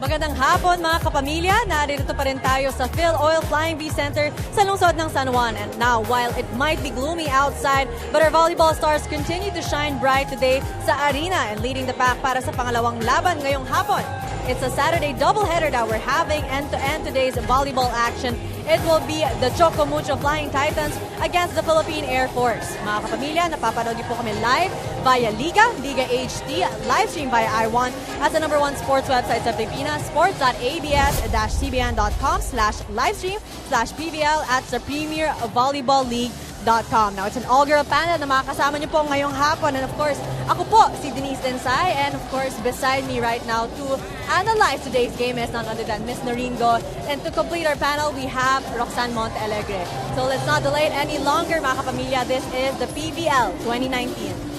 Magandang hapon mga kapamilya, narito pa rin tayo sa Phil Oil Flying V Center sa lungsod ng San Juan. And now, while it might be gloomy outside, but our volleyball stars continue to shine bright today sa arena and leading the pack para sa pangalawang laban ngayong hapon. It's a Saturday doubleheader that we're having end-to-end today's volleyball action. It will be the Choco Mucho Flying Titans against the Philippine Air Force. Mga kapamilya, napapanood niyo po kami live via Liga HD, live stream via I1 at the #1 sports website sa Pilipinas, sports.abs-cbn.com/livestream/PVL at sa Premier Volleyball League.com. Now, it's an all-girl panel na makakasama niyo po ngayong hapon. And of course, ako po, si Denise Densay. And of course, beside me right now to analyze today's game is none other than Miss Noringo. And to complete our panel, we have Roxanne Montealegre. So let's not delay it any longer, mga kapamilya. This is the PVL 2019.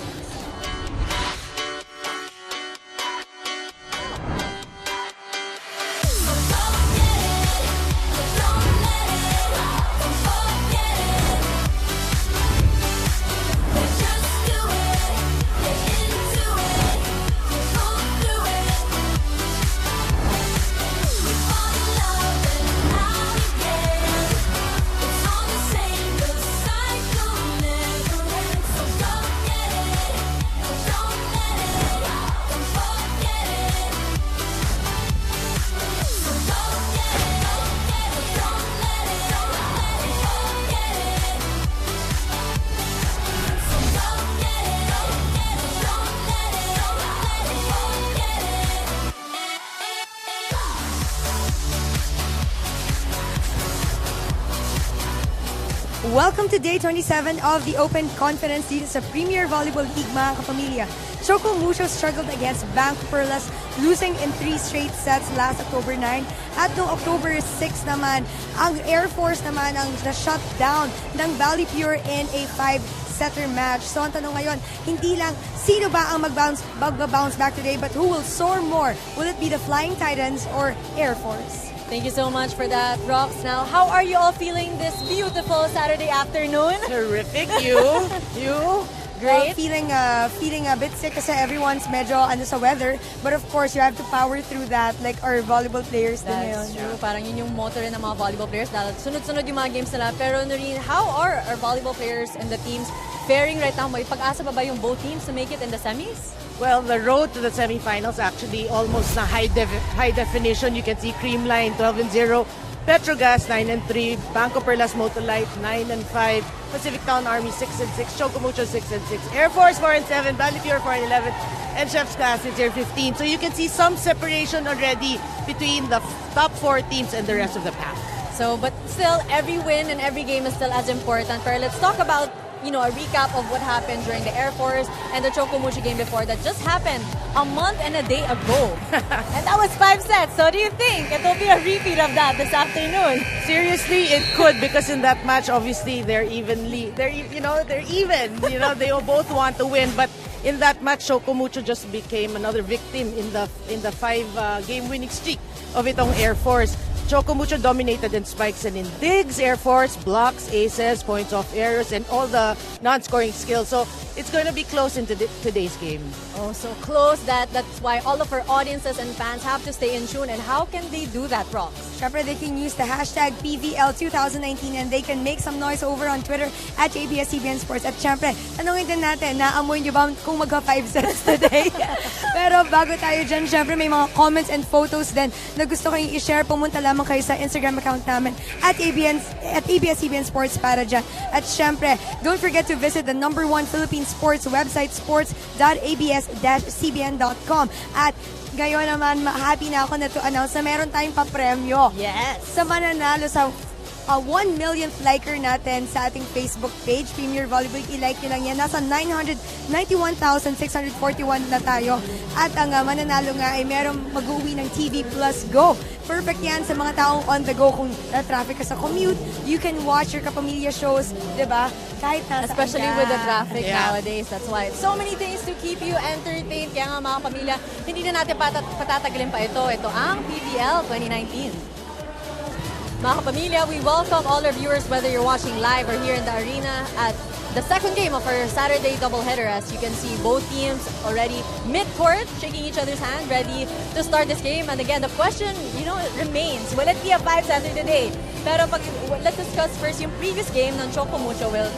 Welcome to Day 27 of the Open Conference dito sa Premier Volleyball League, mga kapamilya. Choco Mucho struggled against Banco Perlas, losing in 3 straight sets last October 9. At noong October 6 naman, ang Air Force naman ang na-shut down ng Valley Pure in a 5-setter match. So ang tanong ngayon, hindi lang sino ba ang mag-bounce back today, but who will soar more? Will it be the Flying Titans or Air Force? Thank you so much for that, Rox. Now, how are you all feeling this beautiful Saturday afternoon? Terrific. You? Great. Feeling a bit sick kasi everyone's medyo sa weather. But of course, you have to power through that like our volleyball players din That's ngayon. true. Parang yun yung motto rin ng mga volleyball players dahil sunod-sunod yung mga games nila. Pero Noreen, how are our volleyball players and the teams faring right now? May pag-asa ba yung both teams to make it in the semis? Well, the road to the semifinals actually almost na high definition. You can see Creamline 12-0, Petrogas 9-3, Banco Perlas Motolite 9-5, Pacific Town Army 6-6, Choco Mucho 6-6, Air Force 4-7, Valley Pure 4-11, and Chef's Class is 15. So you can see some separation already between the top 4 teams and the rest of the pack. So, but still, every win and every game is still as important. Pero let's talk about a recap of what happened during the Air Force and the Choco Mucho game before that just happened a month and a day ago. And that was 5 sets. So do you think it will be a repeat of that this afternoon? Seriously, it could, because in that match, obviously, they're even. They both want to win, but in that match, Choco Mucho just became another victim in the 5-game winning streak of itong Air Force. Choco Mucho dominated in spikes and in digs, Air Force, blocks, aces, points off errors, and all the non-scoring skills. So it's going to be close into today's game. Oh, so close that's why all of our audiences and fans have to stay in tune. And how can they do that, Rox? Syempre, they can use the hashtag PVL2019 and they can make some noise over on Twitter at ABS-CBN Sports. At syempre, tanongin din natin, naamoy nyo ba kung magka-5 sets today? Pero bago tayo dyan, syempre may mga comments and photos din na gusto kong i-share. Pumunta lamang kayo sa Instagram account namin at ABS-CBN Sports para dyan. At syempre, don't forget to visit the #1 Philippine sports website, sports.abs-cbn.com. At ngayon naman, happy na ako na to announce na meron tayong papremyo. Yes. Sa mananalo sa 1 millionth liker natin sa ating Facebook page, Premier Volleyball. I-like nyo lang yan. Nasa 991,641 na tayo. At ang mananalo nga ay merong mag-uwi ng TV Plus Go. Perfect yan sa mga taong on the go. Kung na-traffic ka sa commute, you can watch your kapamilya shows, diba? Kahit nasa Especially ka. with the traffic nowadays. That's why so many things to keep you entertained. Kaya nga mga pamilya, hindi na natin patatagalin pa ito. Ito ang PVL 2019. Mga kapamilya, we welcome all our viewers whether you're watching live or here in the arena at the second game of our Saturday doubleheader. As you can see, both teams already mid-court, shaking each other's hand, ready to start this game. And again, the question, remains, will it be a 5-setter today? Pero let's discuss first yung previous game ng Choco Mucho. Well,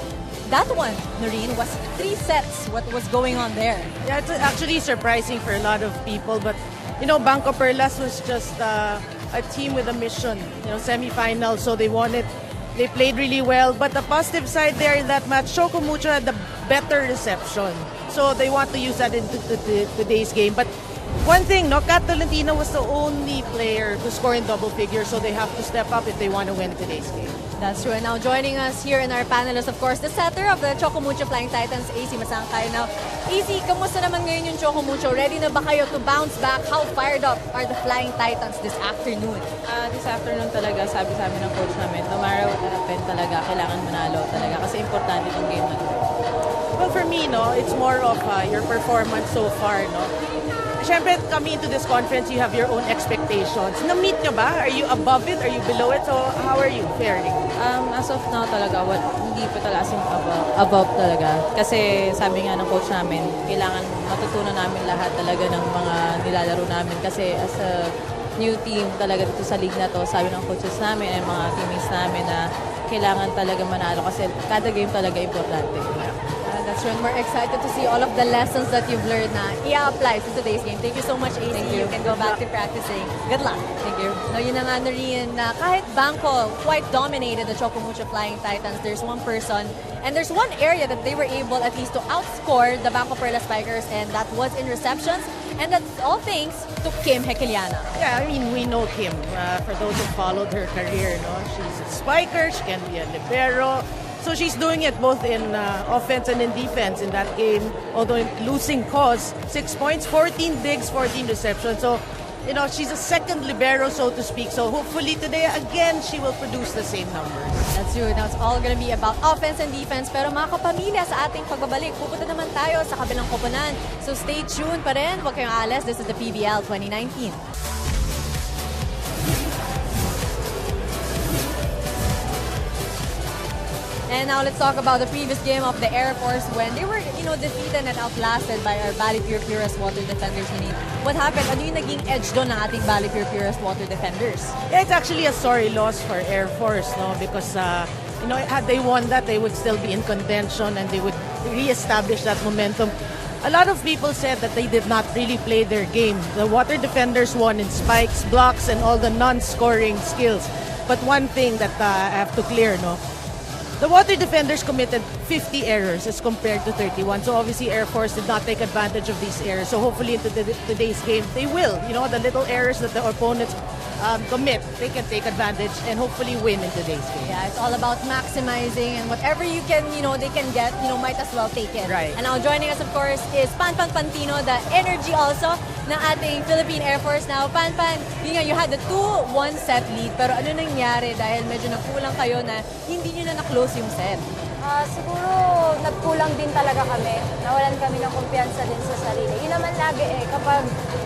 that one, Noreen, was 3 sets. What was going on there? Yeah, it's actually surprising for a lot of people, but Banco Perlas was just a team with a mission, semifinal, so they won it. They played really well, but the positive side there in that match, Choco Mucho had the better reception. So they want to use that into today's game. But one thing, Kat Tolentino was the only player to score in double figures, so they have to step up if they want to win today's game. That's true. And now joining us here in our panelists, of course, the setter of the Choco Mucho Flying Titans, AC Masangkay. Now, AC, kamusta naman ngayon yung Choco Mucho? Ready na ba kayo to bounce back? How fired up are the Flying Titans this afternoon? This afternoon talaga, sabi sa amin ng coach namin, no matter what happen talaga, kailangan manalo talaga kasi importante itong game na to. Well, for me, it's more of your performance so far, Siyempre, coming into this conference, you have your own expectations. Na-meet nyo ba? Are you above it? Are you below it? So, how are you faring? As of now talaga, hindi pa talaga above talaga. Kasi sabi nga ng coach namin, kailangan matutunan namin lahat talaga ng mga nilalaro namin. Kasi as a new team talaga dito sa league na to, sabi ng coaches namin and mga teammates namin na kailangan talaga manalo kasi kada game talaga importante. That's right. We're excited to see all of the lessons that you've learned na i-apply to today's game. Thank you so much, AC. Thank you can go back to practicing. Good luck. Thank you. No, yun na nga na rin na kahit Bangko quite dominated the Choco Mucho Flying Titans, there's one person and there's one area that they were able at least to outscore the Bangko Perla Spikers, and that was in receptions. And that's all thanks to Kim Hekeliana. Yeah, I mean, we know Kim. For those who followed her career, she's a spiker, she can be a libero. So she's doing it both in offense and in defense in that game. Although losing cause, 6 points, 14 digs, 14 receptions. So, she's a second libero, so to speak. So hopefully today, again, she will produce the same numbers. That's true. Now it's all gonna be about offense and defense. Pero mga kapamilya, sa ating pagbabalik, pupunta naman tayo sa kabilang koponan. So stay tuned pa rin. Huwag kayong alas. This is the PBL 2019. And now let's talk about the previous game of the Air Force when they were, defeated and outlasted by our Valley Pure Purest Water Defenders. What happened? Ano yung naging edge doon ng ating Valley Pure Purest Water Defenders? Yeah, it's actually a sorry loss for Air Force, because had they won that, they would still be in contention and they would re-establish that momentum. A lot of people said that they did not really play their game. The Water Defenders won in spikes, blocks, and all the non-scoring skills. But one thing that I have to clear, the Water Defenders committed 50 errors as compared to 31. So obviously Air Force did not take advantage of these errors. So hopefully in today's game, they will. The little errors that the opponents commit, they can take advantage and hopefully win in today's game. Yeah, it's all about maximizing and whatever you can, they can get, might as well take it. Right. And now joining us, of course, is Panpan Pantino, the energy also ng ating Philippine Air Force. Now, Panpan, you had the 2-1 set lead, pero ano nangyari dahil medyo nagkulang kayo na hindi nyo na na-close yung set? Siguro nagkulang din talaga kami. Nawalan kami ng kumpiyansa din sa sarili. Yun naman lagi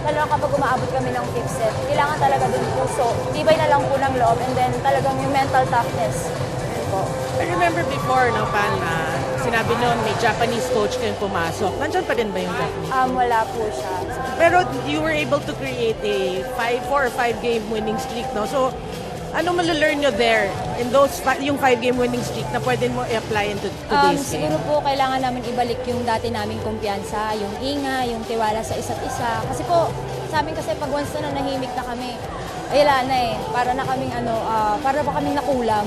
lalo na kapag umaabot kami ng fifth set, kailangan talaga din puso. Tibay na lang po ng loob and then talagang yung mental toughness. Yun po. I remember before, Pan, sinabi noon may Japanese coach kayong pumasok. Nandyan pa rin ba yung Japanese? Wala po siya. Pero you were able to create a 4 or 5 game winning streak, So, ano malalearn nyo there in yung 5-game winning streak na pwede mo i-apply into today's game? Siguro po kailangan namin ibalik yung dati naming kumpiyansa, yung ingay, yung tiwala sa isa't isa. Kasi po, sa amin kasi pag once na nahimik na kami, ay wala na para na kaming para ba kaming nakulam.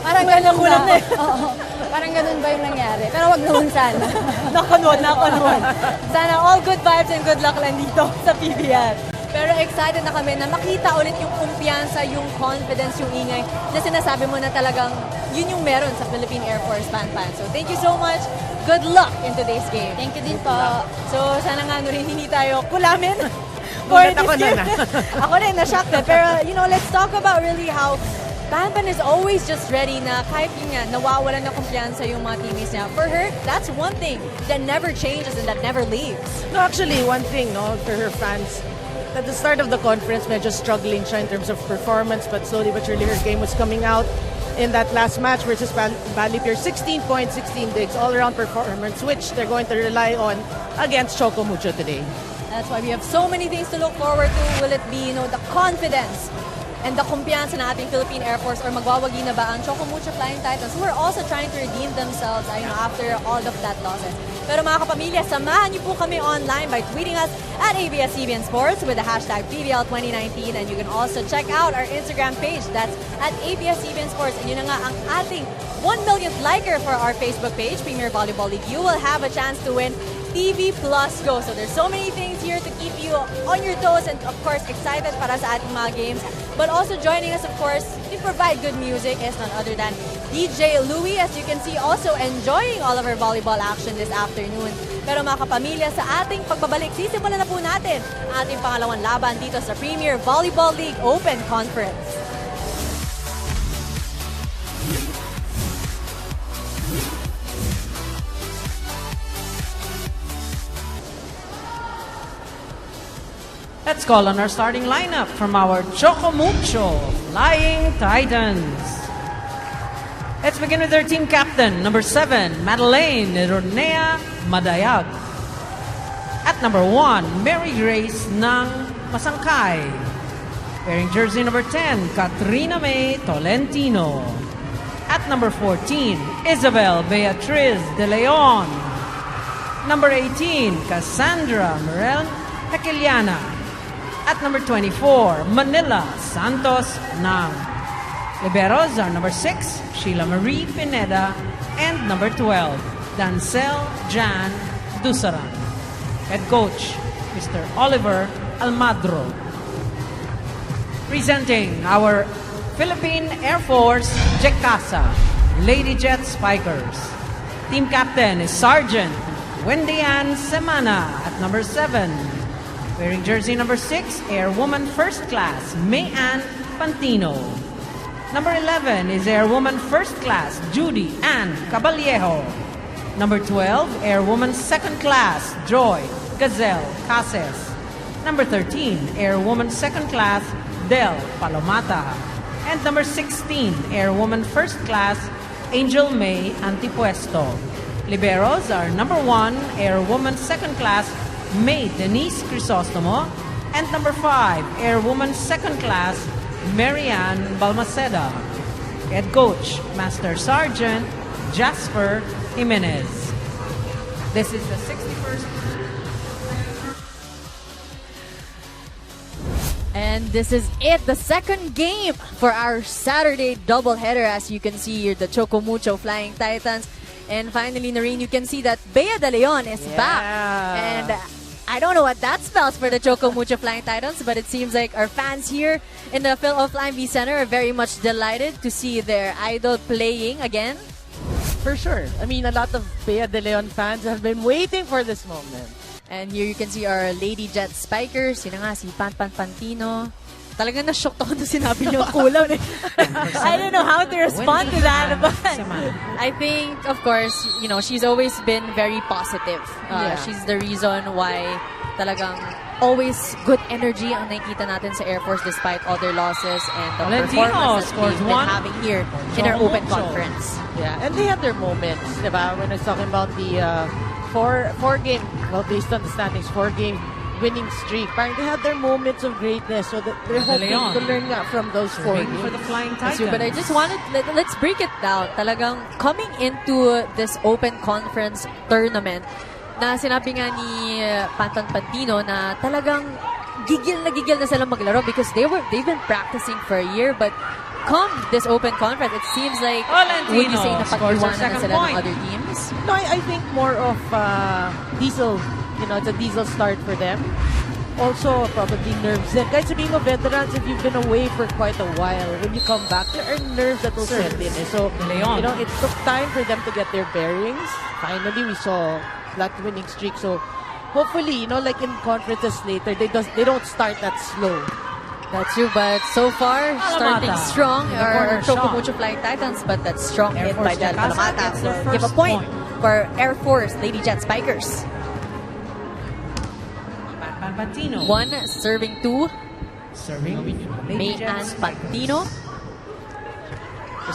Parang ganun ba? Oo. Parang ganun ba yung nangyari? Pero wag naman sana. Nakunod. Sana all good vibes and good luck lang dito sa PBL. Pero excited na kami na makita ulit yung kumpiyansa, yung confidence, yung ingay na sinasabi mo na talagang yun yung meron sa Philippine Air Force, Panpan. So thank you so much. Good luck in today's game. Thank you din po. So sana nga rin hindi tayo kulamin. Gulat ako na. Ako rin, na-shock na. Pero let's talk about really how Panpan is always just ready na kahit yun nga, nawawalan ng kumpiyansa yung mga teammates niya. For her, that's one thing that never changes and that never leaves. No, actually, one thing, for her fans, at the start of the conference, medyo struggling siya in terms of performance, but slowly but surely her game was coming out. in that last match versus Bali Pier. 16 points, 16 digs, all-around performance, which they're going to rely on against Choco Mucho today. That's why we have so many things to look forward to. Will it be, the confidence and the kumpiyansa ng ating Philippine Air Force, or magwawagi na ba ang Choco Mucho Flying Titans, who are also trying to redeem themselves after all of that losses. Pero mga kapamilya, samahan niyo po kami online by tweeting us at ABS-CBN Sports with the hashtag PBL2019, and you can also check out our Instagram page. That's at ABS-CBN Sports. And yun na nga ang ating 1 millionth liker for our Facebook page, Premier Volleyball League. You will have a chance to win TV Plus Go. So there's so many things here to keep you on your toes and of course excited para sa ating mga games. But also joining us, of course, to provide good music is none other than DJ Louie, as you can see, also enjoying all of our volleyball action this afternoon. Pero mga kapamilya, sa ating pagbabalik, sisimulan na po natin ang ating pangalawang laban dito sa Premier Volleyball League Open Conference. Let's call on our starting lineup from our Choco Mucho Flying Titans. Let's begin with their team captain, number 7, Madeleine Ronea Madayag. At number 1, Mary Grace ng Masangkay. Wearing jersey number 10, Katrina May Tolentino. At number 14, Isabel Beatriz De Leon. Number 18, Cassandra Morel Hequiliana. At number 24, Manila Santos ng. Liberos are number 6, Sheila Marie Pineda, and number 12, Dancel Jan Dusaran. Head coach, Mr. Oliver Almadro. Presenting our Philippine Air Force JECASA Lady Jet Spikers. Team captain is Sergeant Wendy Ann Semana at number 7. Wearing jersey number 6, Airwoman First Class, May Ann Pantino. Number 11 is Airwoman First Class, Judy Ann Caballejo. Number 12, Airwoman Second Class, Joy Gazelle Cases. Number 13, Airwoman Second Class, Del Palomata. And number 16, Airwoman First Class, Angel May Antipuesto. Liberos are number 1, Airwoman Second Class, May Denise Crisostomo, and number 5, Airwoman Second Class, Marianne Balmaceda. Head coach, Master Sergeant Jasper Jimenez. This is the 61st. And this is it, the second game for our Saturday doubleheader. As you can see here, the Choco Mucho Flying Titans. And finally, Noreen, you can see that Bea De Leon is back. And I don't know what that spells for the Choco Mucho Flying Titans, but it seems like our fans here in the Phil Flying V Center are very much delighted to see their idol playing again. For sure. I mean, a lot of Bea De Leon fans have been waiting for this moment. And here you can see our Lady Jet Spikers. Yun na nga, si Pan Pantino. Talagang na-shock ako nung sinabi niyo kulang. I don't know how to respond to that, but I think, of course, she's always been very positive. She's the reason why talagang always good energy ang nakikita natin sa Air Force despite all their losses and the performance that they've been having here in our open conference. Yeah, and they have their moments, diba? When I was talking about the four-game, well, based on the standings, 4-game winning streak. Parang they have their moments of greatness, so that they're hoping to learn from those 4 games. For the Flying Titans. But I just wanted, let's break it down. Talagang coming into this open conference tournament, na sinabi nga ni Panton Pantino na talagang gigil na silang maglaro because they've been practicing for a year, but come this open conference, it seems like would you say na pag-iwanan na sila ng other teams? No, I think more of diesel. It's a diesel start for them. Also, probably nerves. And guys, being of veterans, if you've been away for quite a while, when you come back, there are nerves that will set in. So, it took time for them to get their bearings. Finally, we saw that winning streak. So, hopefully, like in conferences later, they don't start that slow. That's true, but so far, starting strong are Choco Mucho Flying Titans, but that's strong hit by Del Palomata. So, give a point for Air Force Lady Jet Spikers. Pantino. 1 serving 2. Serving May Ann Pantino.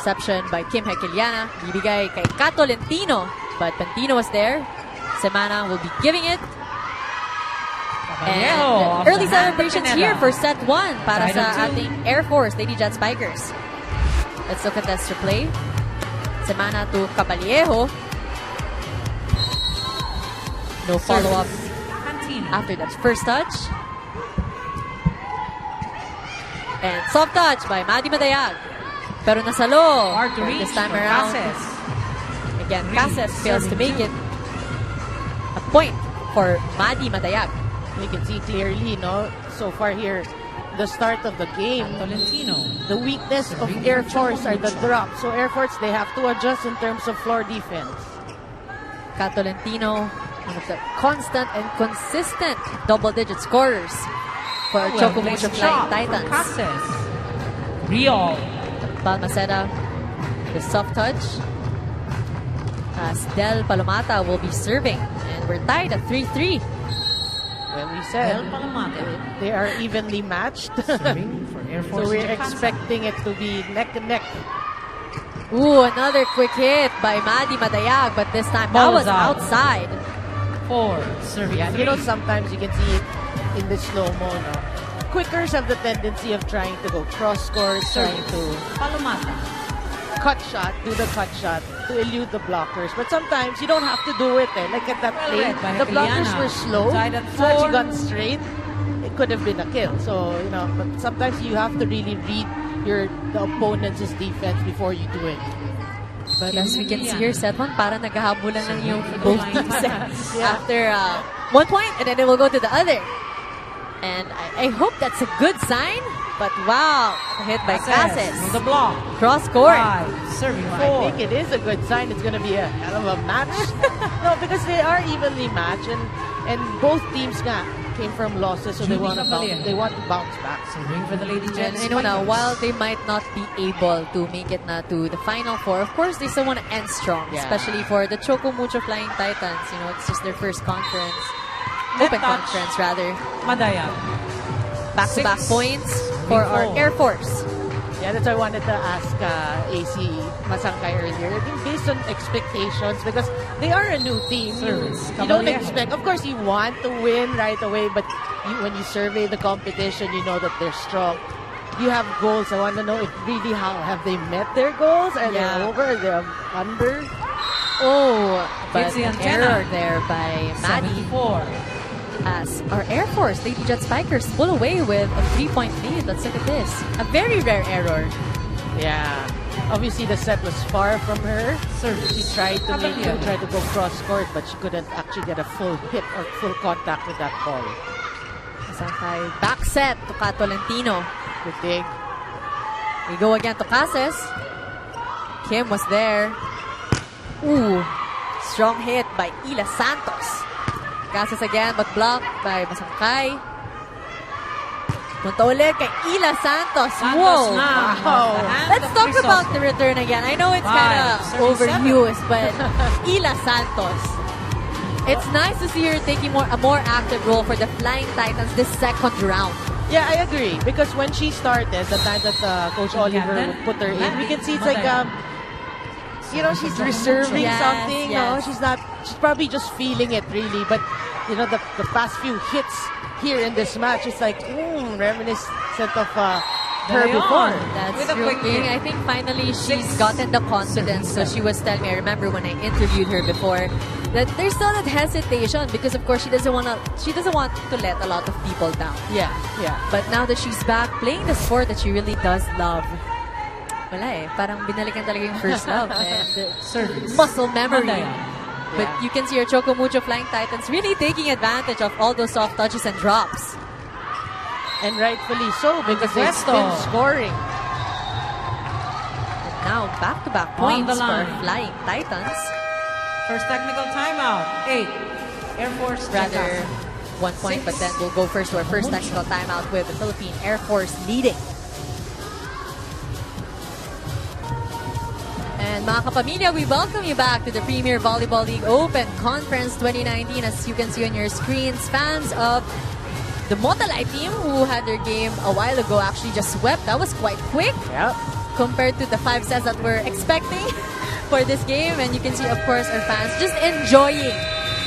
Reception by Kim Hekeliana. Bibigay kay Catolentino. But Pantino was there. Semana will be giving it. Caballero And early of the hand of celebrations Pineda. here for set 1 para Side sa of two. ating Air Force Lady Jet Spikers. Let's look at this replay. Semana to Caballero. No follow-up Cantino. after that first touch. And soft touch by Madi Madayag. Pero nasalo Hard to reach this time for around. Cases. Again, Three, Cases fails to serving make two. it. A point for Madi Madayag. You can see clearly, no, so far here, the start of the game. Tolentino. The weakness of Serving Air for Force are the Choco Mucho. drops. So Air Force, they have to adjust in terms of floor defense. Catolentino, one of the constant and consistent double-digit scorers for Well Choco placed Mucho Flying shot for Titans. Cases. Real. Balmaceda, the soft touch. As Del Palomata will be serving. And we're tied at 3-3. Well, we said Del Palomata. they are evenly matched. Serving for Air Force So we're Jakarta. expecting it to be neck and neck. Ooh, another quick hit by Madi Madayag, but this time that Ball was is out. outside. 4. Serving Yeah, 3. you know, sometimes you can see it in the slow-mo, no? Quickers have the tendency of trying to go cross-court, trying to Palomata. cut shot, do the cut shot to elude the blockers. But sometimes you don't have to do it. Eh. Like at that Well play, read by the blockers Hekeliana. were slow. Tied at So had 4. you gone straight, it could have been a kill. So, you know, but sometimes you have to really read the opponent's defense before you do it. But as we can see here, set 1, parang naghahabulan lang yung for the both Flying teams. Titans. Yeah. After 1 point, and then it will go to the other. And I hope that's a good sign. But wow, hit by Cases. With the block. Cross court. 5. Serving I 4. think it is a good sign. It's going to be a hell of a match. No, because they are evenly matched, and both teams came from losses, so they Judy want to Caballero. bounce back. Serving for the Lady And Jets. I know now, while they might not be able to make it na to the Final Four, of course, they still want to end strong, Yeah. especially for the Choco Mucho Flying Titans. You know, it's just their first conference. Net Open touch. conference, rather. Madayag. Back-to-back 6. points for our Before. Air Force. Yeah, that's why I wanted to ask AC Masangkay earlier. I think based on expectations, because they are a new team. Service. You don't Caballero. expect, of course, you want to win right away, but when you survey the competition, you know that they're strong. You have goals. I want to know if really how have they met their goals? Are they Yeah. over? Are they under? Oh, but Hits the an antenna. error there by Maddie. 7-4. As our Air Force Lady Jet Spikers pull away with a 3-point lead. Let's look at this. A very rare error. Yeah. Obviously, the set was far from her. Service. She tried to make Caballero. try to go cross court, but she couldn't actually get a full hit or full contact with that ball. Sankay back set to Catolentino. Good dig. We go again to Cases. Kim was there. Ooh, strong hit by Ila Santos. Cases again, but blocked by Masangkay. Punta ulit kay Ila Santos. Santos Whoa. now. Wow. The hand Let's of talk Crisostomo. about the return again. I know it's kind of 5-37. overused, but Ila Santos. It's nice to see her taking a more active role for the Flying Titans this second round. Yeah, I agree. Because when she started, the time that Coach Oliver then would put her in, we can see it's like, Madaya. you know, she's reserving Yes, something. No, yes. she's probably just feeling it really. But, you know, the past few hits here in this match, it's like, reminiscent of her De Leon. before. That's With a true. quick hit. I think finally she's 6, gotten the confidence. So she was telling me, I remember when I interviewed her before, that there's still that hesitation because of course she doesn't want to let a lot of people down. Yeah, yeah. But now that she's back playing the sport that she really does love, wala eh, parang binalikan talaga yung first love and Service. muscle memory. Madaya. But Yeah. you can see our Choco Mucho Flying Titans really taking advantage of all those soft touches and drops. And rightfully so, because they've Puesto. been scoring. And now back-to-back On the points for line. Flying Titans. First technical timeout. 8. Air Force Rather, Jakarta. 1 point, but then we'll go first to our first technical timeout with the Philippine Air Force leading. And mga kapamilya, we welcome you back to the Premier Volleyball League Open Conference 2019. As you can see on your screens, fans of the Motalai team who had their game a while ago actually just swept. That was quite quick. Yeah. compared to the 5 sets that we're expecting for this game. And you can see, of course, our fans just enjoying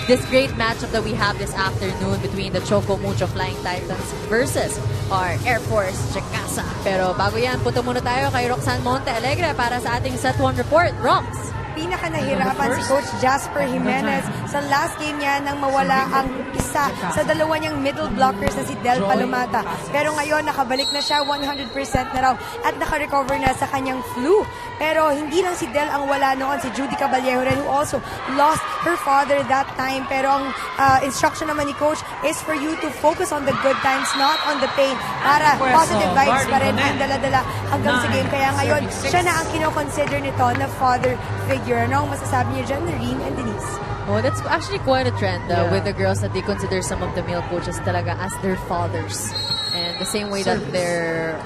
this great matchup that we have this afternoon between the Choco Mucho Flying Titans versus our Air Force Chicasa. Pero bago yan, punta muna tayo kay Roxanne Monte Alegre para sa ating Set 1 report. Rox! Pinaka nahirapan si Coach Jasper Jimenez sa last game niya nang mawala ang isa sa dalawa niyang middle blockers na si Del Palomata. Pero ngayon, nakabalik na siya, 100% na raw at nakarecover na sa kanyang flu. Pero hindi lang si Del ang wala noon, si Judy Caballero rin, who also lost her father that time. Pero ang instruction naman ni Coach is for you to focus on the good times, not on the pain, para positive vibes pa rin ang dala-dala hanggang sa game. Kaya ngayon, siya na ang kinoconsider nito na father figure. Ano ang masasabi niyo dyan, Noreen and Denise? Oh, that's actually quite a trend with the girls that they consider some of the male coaches talaga as their fathers. And the same way that their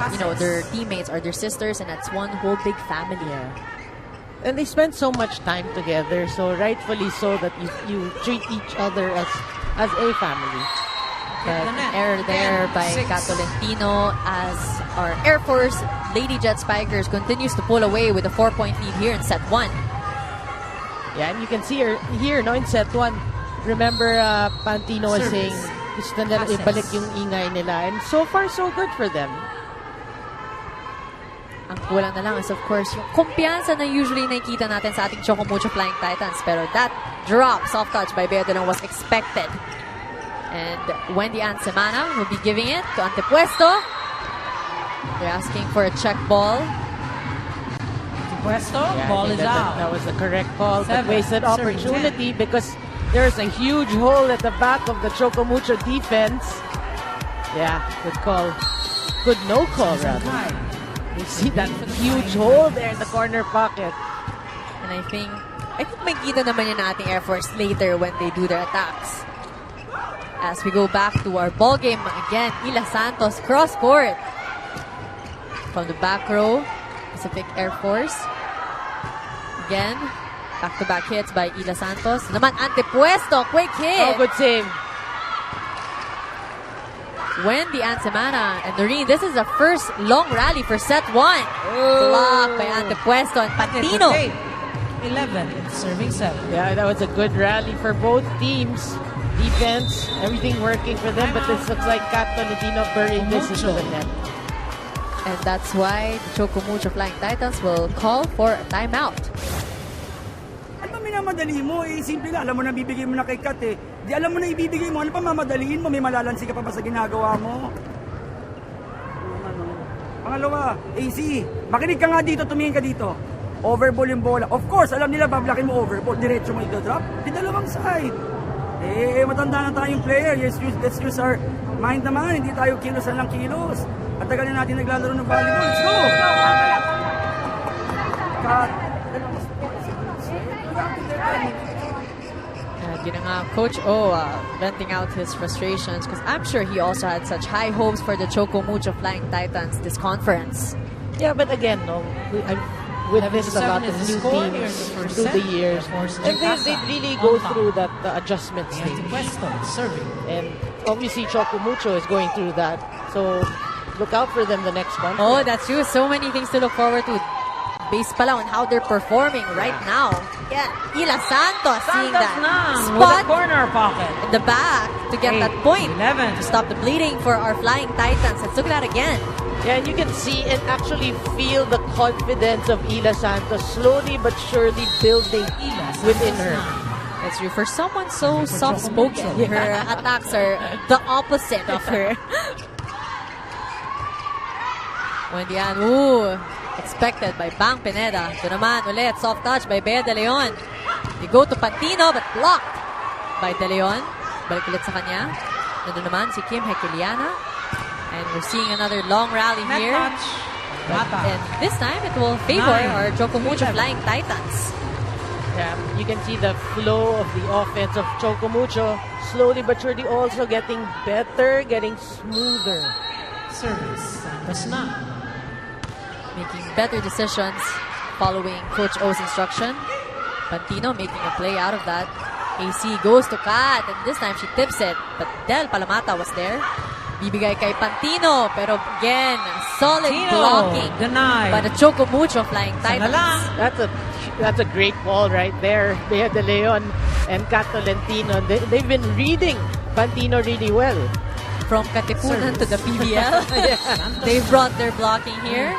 teammates are their sisters, and that's one whole big family. Yeah. And they spend so much time together, so rightfully so that you treat each other as a family. But error there by Kat Tolentino as our Air Force Lady Jet Spikers continues to pull away with a 4-point lead here in set 1. Yeah, and you can see her here, no, in set 1. Remember, Pantino was saying, gusto nila ibalik yung ingay nila. And so far, so good for them. Ang kulang na lang is, of course, yung kumpiyansa na usually nakikita natin sa ating Choco Mucho Flying Titans. Pero that drop, soft touch by Bea de Leon was expected. And Wendy Ann Semana will be giving it to Antepuesto. They're asking for a check ball. Ball is out. That was the correct call, but wasted Serving opportunity because there's a huge hole at the back of the Choco Mucho defense. Yeah, good call. Good no call, rather. You see that huge hole there in the corner pocket. And I think makikita naman yan nating Air Force later when they do their attacks. As we go back to our ball game again, Ila Santos cross court from the back row. Pacific Air Force. Again, back-to-back hits by Ila Santos. Naman Antepuesto, quick hit. Oh, good save. Wendy Ansemana and Noreen, this is the first long rally for set 1. Blocked by Antepuesto and Pantino. 11, serving 7. Yeah, that was a good rally for both teams. Defense, everything working for them, but this looks like Kat Tolentino buried this into the net. And that's why the Choco Mucho Flying Titans will call for a timeout. Ano minamadali mo? Simple lang. Alam mo na bibigay mo na kay Kat eh. Di alam mo na ibibigay mo. Ano pa mamadaliin mo? May malalansi ka pa ba sa ginagawa mo? Pangalawa, AC, makinig ka nga dito, tumingin ka dito. Overball yung bola. Of course, alam nila, bablakin mo overball. Diretso mo i-drop. Di dalawang side. Matanda na tayong player. Let's use our mind naman. Hindi tayo kilos lang kilos. At tagal na natin naglalaro ng volleyball. Let's go! Cut. Yun nga, Coach O venting out his frustrations because I'm sure he also had such high hopes for the Choco Mucho Flying Titans this conference. Yeah, but again, I've witnessed a lot of new teams through the years. And they really go through that adjustment stage. And obviously, Choco Mucho is going through that. So, look out for them the next month. Oh, that's true. So many things to look forward to. Based pala on how they're performing right now. Yeah, Ila Santos seeing that spot corner pocket in the back to get that point 11 to stop the bleeding for our Flying Titans. Let's look at that again. Yeah, and you can see and actually feel the confidence of Ila Santos slowly but surely building within her. That's true. For someone so soft-spoken, her attacks are the opposite of her. Wendy Ann, expected by Bang Pineda. Ito naman ulit, soft touch by Bea de Leon. They go to Pantino but blocked by de Leon. Balik ulit sa kanya. Nandun naman si Kim Hekeliana. And we're seeing another long rally here. And this time it will favor our Choco Mucho Flying Titans. Yeah, you can see the flow of the offense of Choco Mucho slowly but surely also getting better, getting smoother. Service, Santos na. Making better decisions following Coach O's instruction. Pantino making a play out of that. AC goes to Kat, and this time she tips it. But Del Palomata was there. Bibigay kay Pantino, pero again, solid Pantino, blocking denied. by the Choco Mucho Flying Sana Titans. lang. That's a great ball right there. Bea De Leon and Kat Tolentino. They've been reading Pantino really well. From Katipunan to the PBL, they brought their blocking here.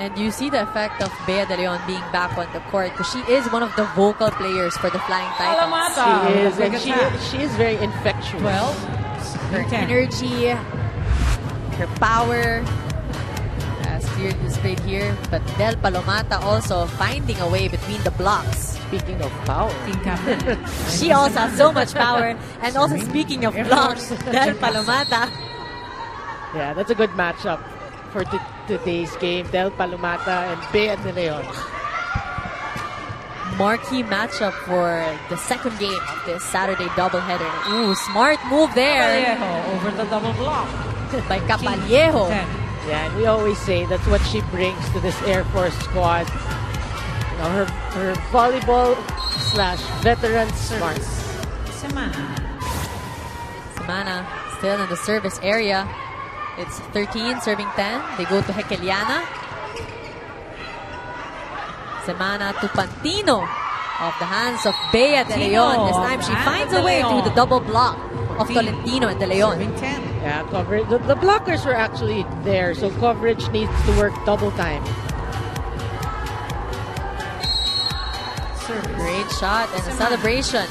And you see the effect of Bea De Leon being back on the court because she is one of the vocal players for the Flying Titans. Alamata. She is, Big and attack. she is very infectious. 12. Her 10. energy, her power, as clearly displayed here. But Del Palomata also finding a way between the blocks. Speaking of power. Team captain. She also has so much power. And also speaking of blocks, Del Palomata. Yeah, that's a good matchup for today's game. Del Palomata and Bea De Leon. Marquee matchup for the second game of this Saturday doubleheader. Ooh, smart move there Vallejo over the double block. by Capallejo. 10. Yeah, and we always say that's what she brings to this Air Force squad. You know, her volleyball / veteran smarts. Semana. Samana still in the service area. It's 13 serving 10. They go to Hekeliana. Semana to Pantino. Off the hands of Bea De Leon. This time she and finds De a way Leon. through the double block of Tolentino and De Leon. Serving 10. Yeah, coverage. The blockers were actually there, so coverage needs to work double time. Service. Great shot and a celebration.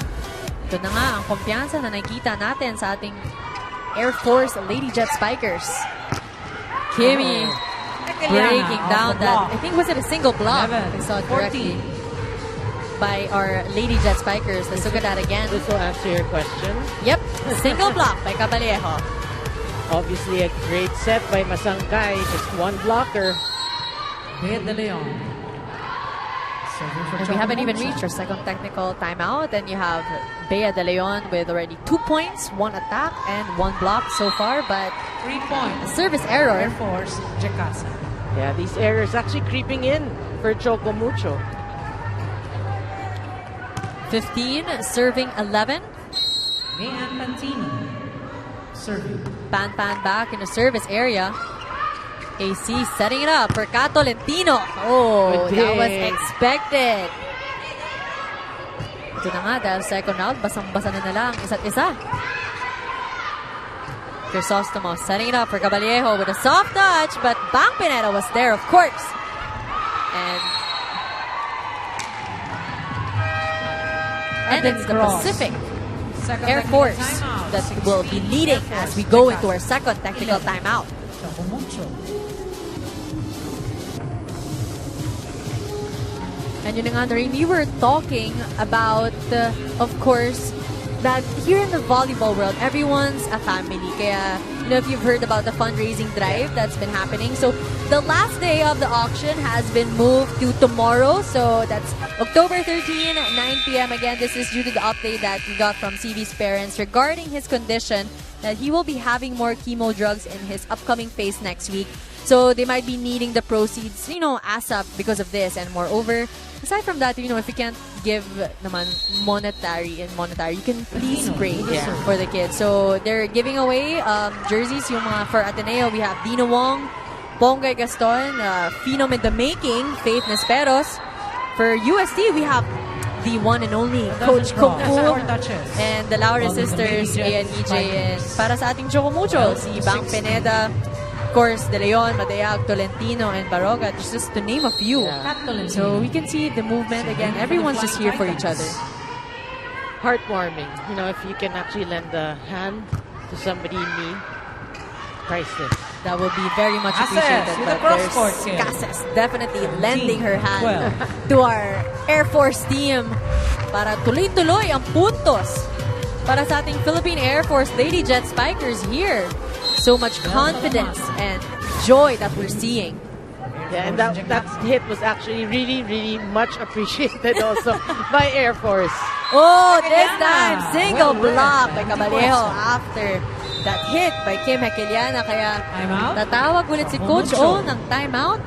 Ito na nga ang kumpiyansa na nakita natin sa ating Air Force Lady Jet Spikers. Kimmy breaking down that. I think was it a single block? 11, I saw it correctly 14. by our Lady Jet Spikers. Let's look at that again. This will answer your question. Yep, single block by Cabalejo. Obviously, a great set by Masangkay. Just one blocker. Bea De Leon. Serving for And we Choco haven't even Mucho. reached our second technical timeout. And you have Bea De Leon with already 2 points, 1 attack, and 1 block so far. But 3 a points. service error. Air Force, Jacasa. Yeah, these errors actually creeping in for Choco Mucho. 15, serving 11. Mayan Pantino. Serving. Pan back in the service area. AC setting it up for Kat Tolentino. Oh, Good that was dig. expected. Ito na nga, dahil second round, basang-basa na lang isa't isa. Crisostomo setting it up for Cabalejo with a soft touch, but Bang Pineda was there, of course. And it's the cross. Pacific Second Air technical Force timeout. that 16. will be leading Air as we Force, go Jacasa. into our second technical timeout. Choco Mucho. And yun na nga, Noreen, we were talking about, of course, that here in the volleyball world, everyone's a family. Kaya, you know, if you've heard about the fundraising drive that's been happening. So, the last day of the auction has been moved to tomorrow. So, that's October 13, 9 p.m. Again, this is due to the update that we got from CV's parents regarding his condition, that he will be having more chemo drugs in his upcoming phase next week. So, they might be needing the proceeds, you know, ASAP because of this. And moreover, aside from that, you know, if you can't give naman monetary, you can please pray for the kids. So they're giving away jerseys. Yung mga for Ateneo, we have Dino Wong, Pongay Gaston, Phenom in the Making, Faith Nesperos. For UST, we have the one and only Coach Four Kungfu touches. and the Laura All of the sisters, Lady A Jets and EJ. And Spikers. para sa ating Choco Mucho, si Bang 12-16. Pineda, of course, De Leon, Madayag, Tolentino, and Baroga, just to name a few. Yeah. So we can see the movement again. Everyone's just here for each other. Heartwarming. You know, if you can actually lend a hand to somebody in need, priceless. That will be very much Cases appreciated. with But a cross-court there's kill. Cases definitely lending her hand 12. to our Air Force team para tuloy-tuloy ang puntos para sa ating Philippine Air Force Lady Jet Spikers here. So much confidence and joy that we're seeing. Yeah, and that hit was actually really, really much appreciated also by Air Force. Oh, this time, single Well read. block by Two Cabalejo points. after that hit by Kim Hekeliana. Kaya Timeout. tatawag ulit si Choco Coach Mucho. O ng timeout.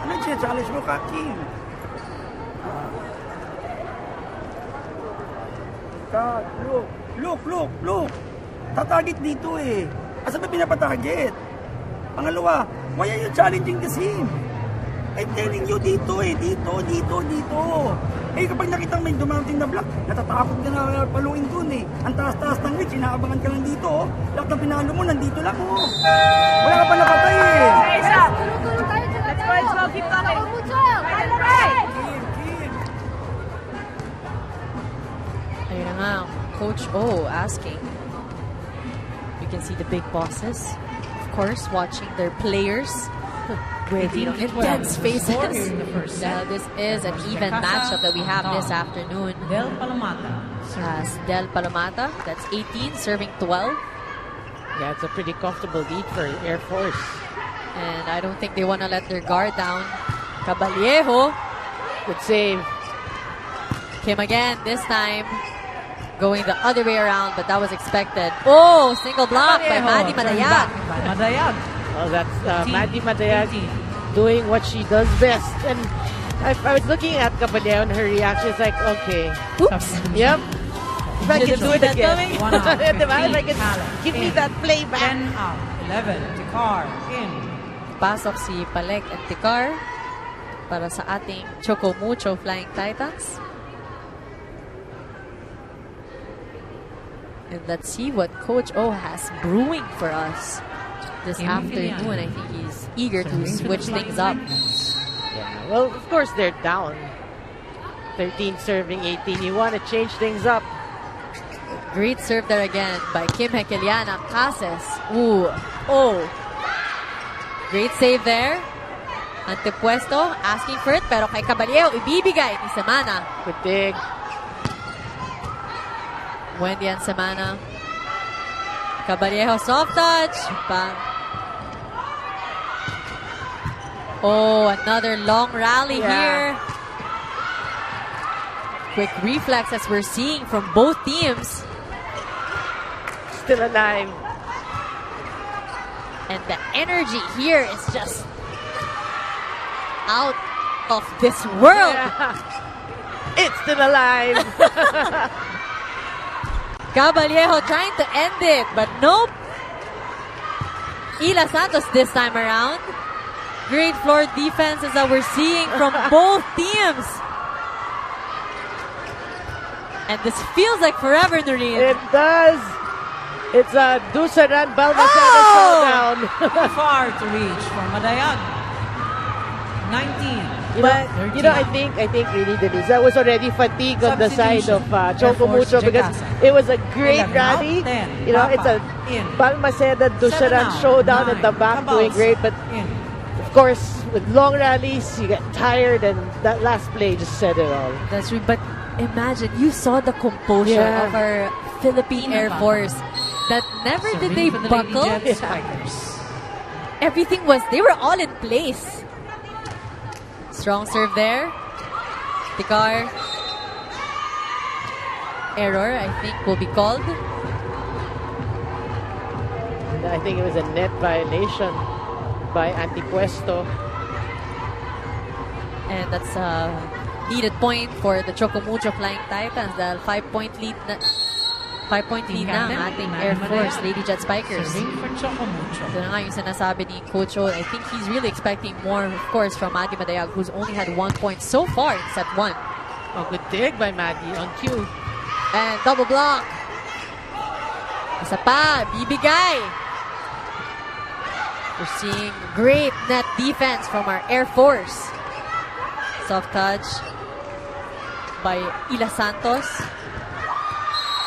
Ano siya? Challenge mo, Kim. Cut. Look. Tatarget dito eh. Asa ba pinapatarget? Pangalawa, why are you challenging the sim? I'm telling you dito eh. Dito. Eh kapag nakita may dumating na block, natatakot ka na paluin dun eh. Ang taas-taas ng reach, inaabangan ka lang dito oh. Lahat ng pinalo mo, nandito lang oh. Wala ka pa napatay eh. Tulong tayo sa Let's go, keep coming. Choco Mucho! Ayun na nga, Coach O asking. You can see the big bosses, of course, watching their players with intense faces. Now, this is an even matchup that we have this afternoon. Del Palomata. As Del Palomata, that's 18, serving 12. Yeah, it's a pretty comfortable lead for Air Force. And I don't think they want to let their guard down. Caballejo. Good save. Kim again, this time going the other way around, but that was expected. Oh, single block by Maddie Madayag. Madayag. Oh, that's 18, Maddie Madayag 18. doing what she does best. And I was looking at Caballero and her reaction is like, okay. Oops. Yep. If I can do it again. One out, Diba? If I 15, can give me that play back. 10 out. 11. Tikar. In. Pasok si Palek at Tikar para sa ating Choco Mucho Flying Titans. And let's see what Coach O has brewing for us this afternoon. I think he's eager to switch things up. Yeah. Well, of course they're down. 13 serving 18. You want to change things up. Great serve there again by Kim Hekeliana. Cases. Ooh. Oh. Great save there. Antepuesto asking for it, pero kay Caballero ibibigay ni Semana. Good dig. Wendy and Semana. Caballero soft touch. Bang. Oh, another long rally here. Quick reflex as we're seeing from both teams. Still alive. And the energy here is just out of this world. Yeah. It's still alive. Caballero trying to end it, but nope. Ila Santos this time around. Great floor defenses that we're seeing from both teams. And this feels like forever, Noreen. It does. It's a Dusaran Balmaceda showdown. Too far to reach for Madayag. 19. But I think really Denise, that was already fatigue on the side of Choco Mucho because it was a great rally. You know, it's a Balmaceda Dusaran showdown at the back, doing great. But of course, with long rallies, you get tired, and that last play just said it all. That's true. But imagine, you saw the composure of our Philippine Air Force. That never did they buckle. Everything they were all in place. Strong serve there. Tikar. Error, I think, will be called. And I think it was a net violation by Antipuesto. And that's a needed point for the Choco Mucho Flying Titans. The 5-point lead na ang ating Air Force Lady Jet Spikers. Ito na nga yung sinasabi ni Coach O. I think he's really expecting more, of course, from Maddie Madayag, who's only had 1 point so far in set 1. Oh, good dig by Maddie on cue. And double block. Isa pa, bibigay. We're seeing great net defense from our Air Force. Soft touch by Ila Santos.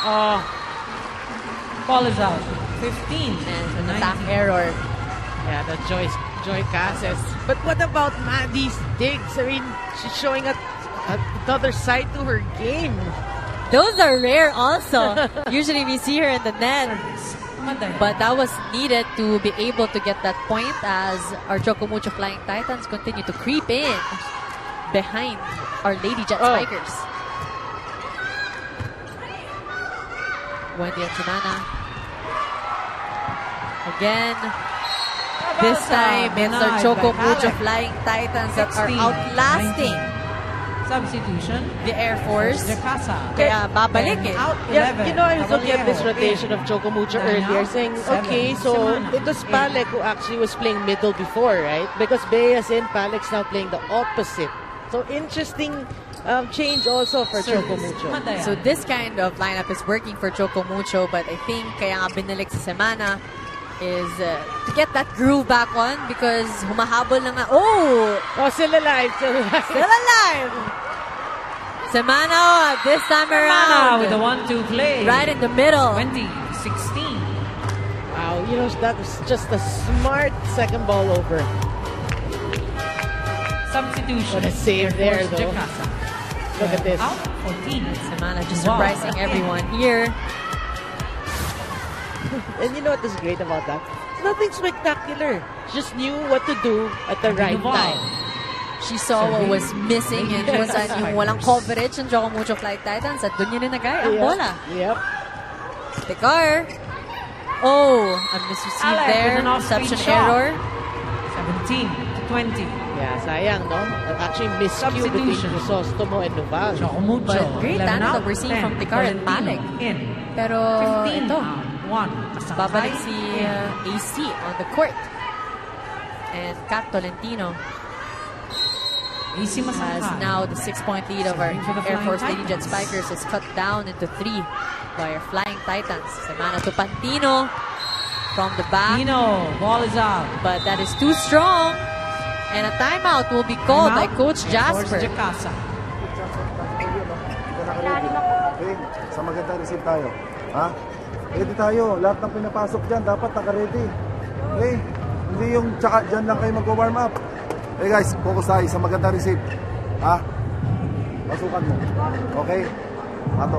Oh, ball is out. 15 And to an attack 19. error. Yeah, the Joy Cases. But what about Maddie's digs? I mean, she's showing another side to her game. Those are rare also. Usually we see her in the net. But that was needed to be able to get that point as our Choco Mucho Flying Titans continue to creep in behind our Lady Jet Spikers. Wendy and Semana. Again, this time it's our Choco Mucho Flying Titans that are 16, outlasting Substitution. The Air Force. Jacasa. Kaya babalik eh. Out Yeah, 11. you know, I was looking at this Caballero rotation in. of Choco Mucho Line earlier, out, saying, 7. okay, so Semana it was in. Palek who actually was playing middle before, right? Because Beas in, Palek's now playing the opposite. So interesting change also for Choco Mucho. Madayan. So this kind of lineup is working for Choco Mucho, but I think kaya nga binalik sa Semana is to get that groove back on because humahabol na nga. Oh! Oh, still alive, still alive. Still alive! Semana this time Semana around. with a 1-2 play. Right in the middle. 20-16. Wow, you know, that was just a smart second ball over. Substitution. What a save there, though. Jacasa. Look at this. Out 14. Semana just Wow. surprising everyone here. And you know what is great about that? It's nothing spectacular. She just knew what to do at the right Wow. time. She saw what was missing and kung saan yung walang coverage ng Choco Mucho Flight Titans at doon yun ninagay ang bola. Yep. Tekar. Oh, a misreceived Alec there. with an off-speed Reception shot. error. 17-20. Yeah, sayang, no? Actually, miscue between Substitution. Crisostomo and Noval. Choco Mucho. But great 11 tandem out, that we're seeing 10. from Tekar and Tolentino Palek. In. Pero 15 ito, out. 1. Kasakay babalik si in. AC on the court. And Kat Tolentino AC has Masangkay. now the 6-point lead of our Serving for the Air Flying Force Lady Jet Titans. Spikers is cut down into 3 by our Flying Titans. Semana to Pantino from the back. Tino, ball is out. But that is too strong. And a timeout will be called by Timeout. Coach Air Force Jasper. Jacasa. Okay, sa magandang receive tayo. Ha? Ready tayo. Lahat ng pinapasok dyan, dapat naka-ready. Okay? Hindi yung tsaka dyan lang kayo mag-warm up. Hey guys, focus tayo sa magandang receive. Ha? Pasukan mo. Okay? Ato.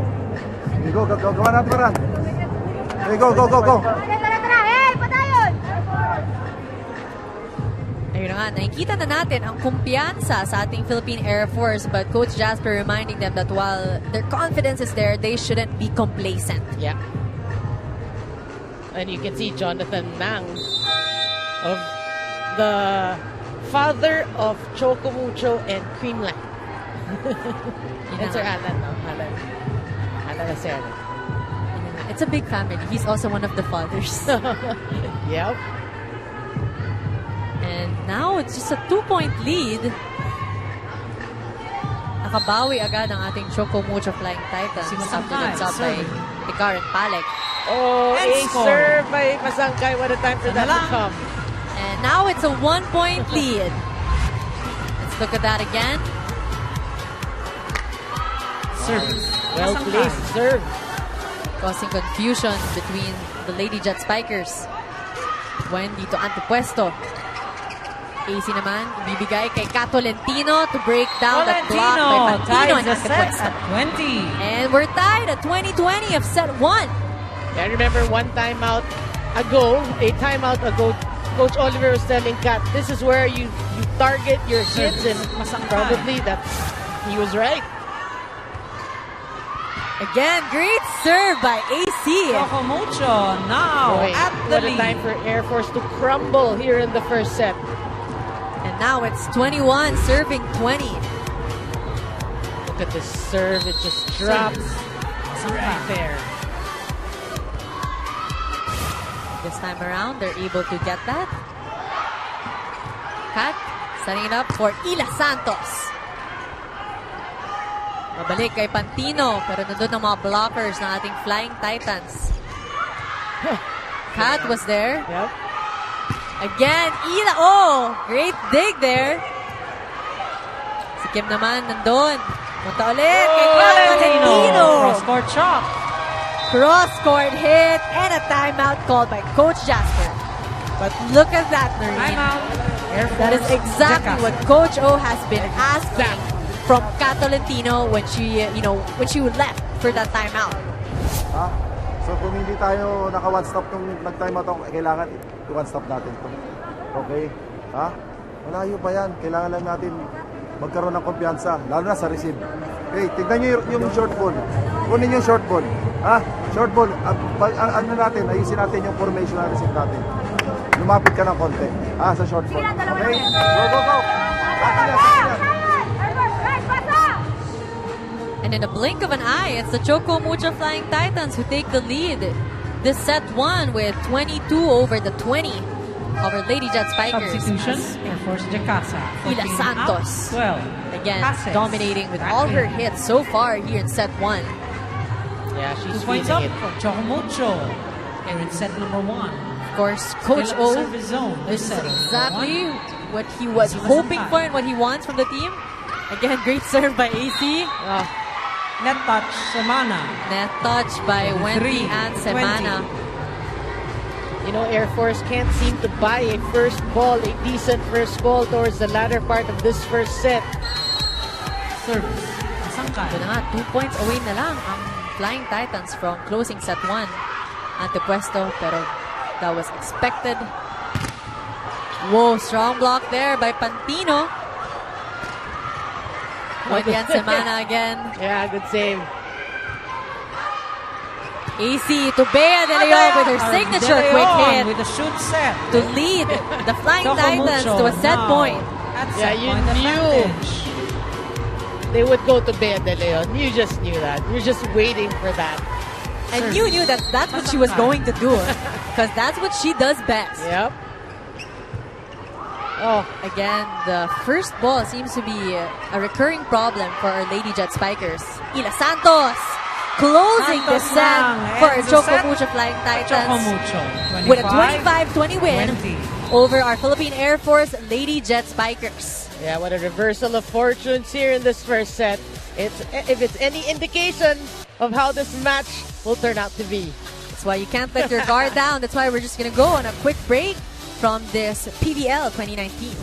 Okay, go. Gawa natin paran. Okay, go. Ayun na nga, nakikita na natin ang kumpiyansa sa ating Philippine Air Force, but Coach Jasper reminding them that while their confidence is there, they shouldn't be complacent. Yeah. And you can see Jonathan Mang of the father of Choco Mucho and Creamland. And Sir Alan, no? Alan Acero. It's a big family. He's also one of the fathers. Yep. And now it's just a 2-point lead. Nakabawi agad ang ating Choco Mucho Flying Titans Si after Masangkay, that sub by serving. Tekar and Palek. Oh, And a score. serve by Masangkay. What a time for that to lang. come. And now it's a 1-point lead. Let's look at that again. Service. Well placed serve. Causing confusion between the Lady Jet Spikers. Wendy to antepuesto. AC naman, ibibigay kay Tolentino to break down that block by Tolentino Pantino ties and the set antepuesto. at 20. And we're tied at 20-20 of set 1. I remember a timeout ago, Coach Oliver was telling Kat, this is where you target your kids, and Masangkay. probably he was right. Again, great serve by AC. Choco Mucho now Boy, at the what a lead. time for Air Force to crumble here in the first set. And now it's 21 serving 20. Look at this serve, it just drops right there. This time around, they're able to get that. Kat, setting it up for Ila Santos. Mabalik kay Pantino, pero nandun ang mga blockers ng ating Flying Titans. Kat was there. Yep. Again, Ila. Oh, great dig there. Si Kim naman nandun. Punta ulit kay Kat Tolentino. Cross-court shot. Cross-court hit and a timeout called by Coach Jasper. But look at that, Noreen. Timeout. Air Force That is exactly Jacasa. what Coach O has been asking from Kat Tolentino when she left for that timeout. Ha? So kung hindi tayo naka one stop nung nag-time out, kailangan i-one stop natin to. Okay? Ha? Malayo pa yan. Kailangan lang natin magkaroon ng kumpiyansa, lalo na sa receive. Okay, tignan nyo yung short ball. Kunin yung short ball. Ha? Short ball. Ano natin, ayusin natin yung formation na receive natin. Lumapit ka ng konti. Ha? Sa short ball. Okay? Go! Atin yan. And in a blink of an eye, it's the Choco Mucho Flying Titans who take the lead. This set 1 with 22 over the 20 of our Lady Jet Spikers. Substitution, Air Force Jacasa. Ila Santos. 12. Again, Passes. dominating with all her hits so far here in set 1. Yeah, 2 she's points feeling up it. for Choco Mucho. Here in set number 1. Of course, Coach Still at the O, service zone. this is Set number exactly 1. what he was hoping for and what he wants from the team. Again, great serve by AC. Net touch, Semana. Net touch by Wendy 23, and Semana. You know, Air Force can't seem to buy a first ball, a decent first ball towards the latter part of this first set. Service. Sangkay. Ito na nga, 2 points away na lang ang Flying Titans from closing set 1. Antepuesto, pero that was expected. Whoa, strong block there by Pantino. Wendy and Semana again. Yeah, good save. AC to Bea De Leon with her signature De quick Leon hit with a shoot set. to lead the Flying Choco Titans Mucho to a set now point. At Yeah, set you point knew. advantage. They would go to Bea De Leon. You just knew that. You're just waiting for that. And you knew that that's what she was going to do. Because that's what she does best. Yep. Oh, Again, the first ball seems to be a recurring problem for our Lady Jet Spikers. Ila Santos closing the Santos set lang for our ends the Choco set. Mucho Flying Choco Titans Mucho. with a 25-20 win 20. over our Philippine Air Force Lady Jet Spikers. yeah, what a reversal of fortunes here in this first set. If it's any indication of how this match will turn out to be. That's why you can't let your guard down. That's why we're just going to go on a quick break from this PBL 2019.